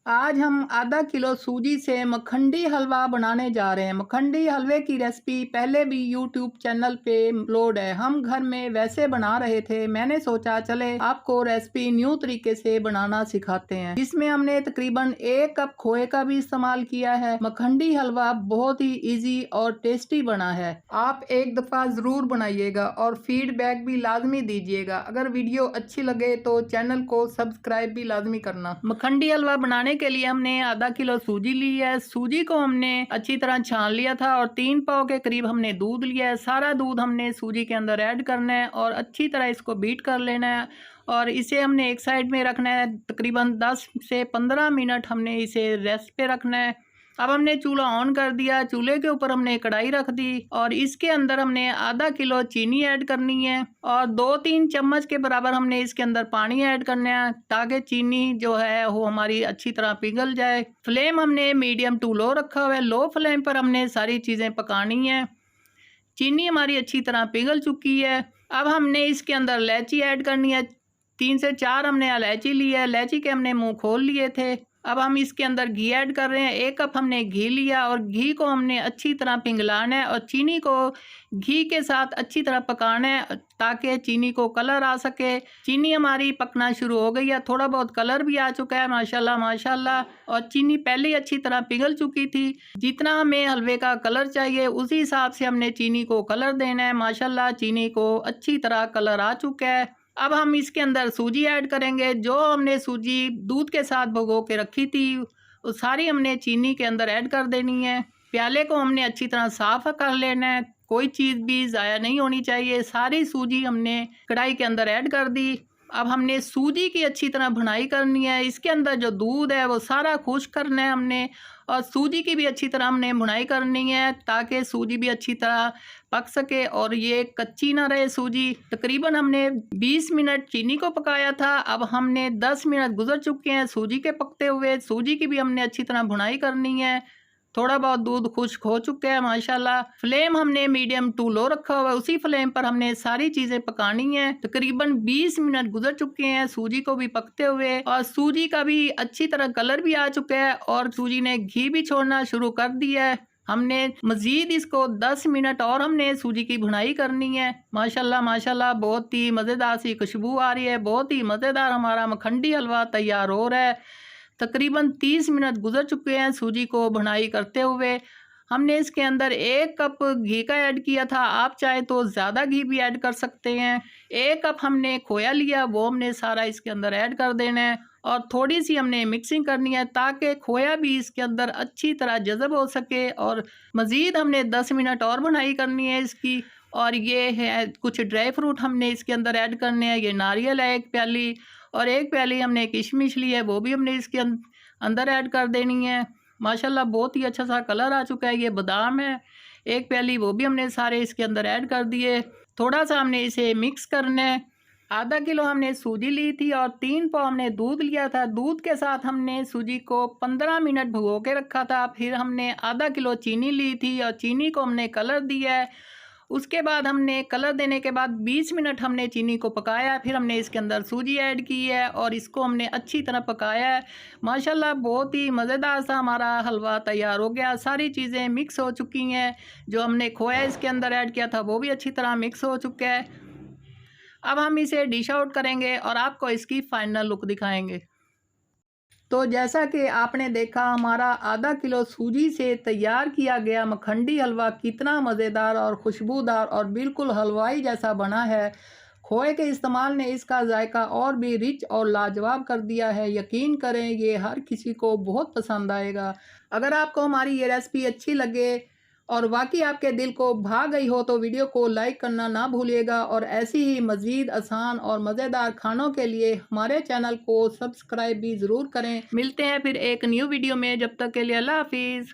आज हम आधा किलो सूजी से मखंडी हलवा बनाने जा रहे हैं। मखंडी हलवे की रेसिपी पहले भी यूट्यूब चैनल पे अपलोड है। हम घर में वैसे बना रहे थे। मैंने सोचा चले आपको रेसिपी न्यू तरीके से बनाना सिखाते हैं। इसमें हमने तकरीबन 1 कप खोए का भी इस्तेमाल किया है। मखंडी हलवा बहुत ही इजी और टेस्टी बना है। आप एक दफ़ा ज़रूर बनाइएगा और फीडबैक भी लाजमी दीजिएगा। अगर वीडियो अच्छी लगे तो चैनल को सब्सक्राइब भी लाजमी करना। मखंडी हलवा बनाने के लिए हमने आधा किलो सूजी ली है। सूजी को हमने अच्छी तरह छान लिया था और 3 पाव के करीब हमने दूध लिया है। सारा दूध हमने सूजी के अंदर ऐड करना है और अच्छी तरह इसको बीट कर लेना है और इसे हमने एक साइड में रखना है। तकरीबन 10 से 15 मिनट हमने इसे रेस्ट पे रखना है। अब हमने चूल्हा ऑन कर दिया। चूल्हे के ऊपर हमने कढ़ाई रख दी और इसके अंदर हमने आधा किलो चीनी ऐड करनी है और 2-3 चम्मच के बराबर हमने इसके अंदर पानी ऐड करना है ताकि चीनी जो है वो हमारी अच्छी तरह पिघल जाए। फ्लेम हमने मीडियम टू लो रखा हुआ है। लो फ्लेम पर हमने सारी चीज़ें पकानी है। चीनी हमारी अच्छी तरह पिघल चुकी है। अब हमने इसके अंदर इलायची ऐड करनी है। 3 से 4 हमने इलायची ली है। इलायची के हमने मुंह खोल लिए थे। अब हम इसके अंदर घी ऐड कर रहे हैं। 1 कप हमने घी लिया और घी को हमने अच्छी तरह पिघलाना है और चीनी को घी के साथ अच्छी तरह पकाना है ताकि चीनी को कलर आ सके। चीनी हमारी पकना शुरू हो गई है। थोड़ा बहुत कलर भी आ चुका है माशाल्लाह माशाल्लाह और चीनी पहले ही अच्छी तरह पिघल चुकी थी। जितना हमें हलवे का कलर चाहिए उसी हिसाब से हमने चीनी को कलर देना है। माशाल्लाह चीनी को अच्छी तरह कलर आ चुका है। अब हम इसके अंदर सूजी ऐड करेंगे। जो हमने सूजी दूध के साथ भिगो के रखी थी वो सारी हमने चीनी के अंदर ऐड कर देनी है। प्याले को हमने अच्छी तरह साफ़ कर लेना है। कोई चीज़ भी ज़ाया नहीं होनी चाहिए। सारी सूजी हमने कढ़ाई के अंदर ऐड कर दी। अब हमने सूजी की अच्छी तरह भुनाई करनी है। इसके अंदर जो दूध है वो सारा खुश्क करना है हमने और सूजी की भी अच्छी तरह हमने भुनाई करनी है ताकि सूजी भी अच्छी तरह पक सके और ये कच्ची ना रहे सूजी। तकरीबन हमने 20 मिनट चीनी को पकाया था। अब हमने 10 मिनट गुजर चुके हैं सूजी के पकते हुए। सूजी की भी हमने अच्छी तरह भुनाई करनी है। थोड़ा बहुत दूध खुश्क हो चुका है माशाल्लाह। फ्लेम हमने मीडियम टू लो रखा हुआ है। उसी फ्लेम पर हमने सारी चीज़ें पकानी है। तकरीबन 20 मिनट गुजर चुके हैं सूजी को भी पकते हुए और सूजी का भी अच्छी तरह कलर भी आ चुका है और सूजी ने घी भी छोड़ना शुरू कर दिया है। हमने मज़ीद इसको 10 मिनट और हमने सूजी की भुनाई करनी है। माशाल्लाह माशाल्लाह बहुत ही मज़ेदार सी खुशबू आ रही है। बहुत ही मज़ेदार हमारा मखंडी हलवा तैयार हो रहा है। तकरीबन 30 मिनट गुजर चुके हैं सूजी को भुनाई करते हुए। हमने इसके अंदर 1 कप घी का ऐड किया था। आप चाहे तो ज़्यादा घी भी ऐड कर सकते हैं। 1 कप हमने खोया लिया वो हमने सारा इसके अंदर ऐड कर देना है और थोड़ी सी हमने मिक्सिंग करनी है ताकि खोया भी इसके अंदर अच्छी तरह जज़ब हो सके और मज़ीद हमने 10 मिनट और भुनाई करनी है इसकी। और ये है कुछ ड्राई फ्रूट हमने इसके अंदर ऐड करने हैं। ये नारियल है 1 प्याली और 1 प्याली हमने किशमिश ली है वो भी हमने इसके अंदर ऐड कर देनी है। माशाल्लाह बहुत ही अच्छा सा कलर आ चुका है। ये बादाम है 1 प्याली वो भी हमने सारे इसके अंदर ऐड कर दिए। थोड़ा सा हमने इसे मिक्स करना है। आधा किलो हमने सूजी ली थी और 3 पाव हमने दूध लिया था। दूध के साथ हमने सूजी को 15 मिनट भिगो के रखा था। फिर हमने आधा किलो चीनी ली थी और चीनी को हमने कलर दिया है। उसके बाद हमने कलर देने के बाद 20 मिनट हमने चीनी को पकाया। फिर हमने इसके अंदर सूजी ऐड की है और इसको हमने अच्छी तरह पकाया है। माशाल्लाह बहुत ही मज़ेदार सा हमारा हलवा तैयार हो गया। सारी चीज़ें मिक्स हो चुकी हैं। जो हमने खोया इसके अंदर ऐड किया था वो भी अच्छी तरह मिक्स हो चुका है। अब हम इसे डिश आउट करेंगे और आपको इसकी फाइनल लुक दिखाएंगे। तो जैसा कि आपने देखा हमारा आधा किलो सूजी से तैयार किया गया मखंडी हलवा कितना मज़ेदार और खुशबूदार और बिल्कुल हलवाई जैसा बना है। खोए के इस्तेमाल ने इसका जायका और भी रिच और लाजवाब कर दिया है। यकीन करें ये हर किसी को बहुत पसंद आएगा। अगर आपको हमारी ये रेसिपी अच्छी लगे और वाकई आपके दिल को भा गई हो तो वीडियो को लाइक करना ना भूलिएगा और ऐसी ही मज़ीद आसान और मज़ेदार खानों के लिए हमारे चैनल को सब्सक्राइब भी ज़रूर करें। मिलते हैं फिर एक न्यू वीडियो में। जब तक के लिए अल्लाह हाफिज़।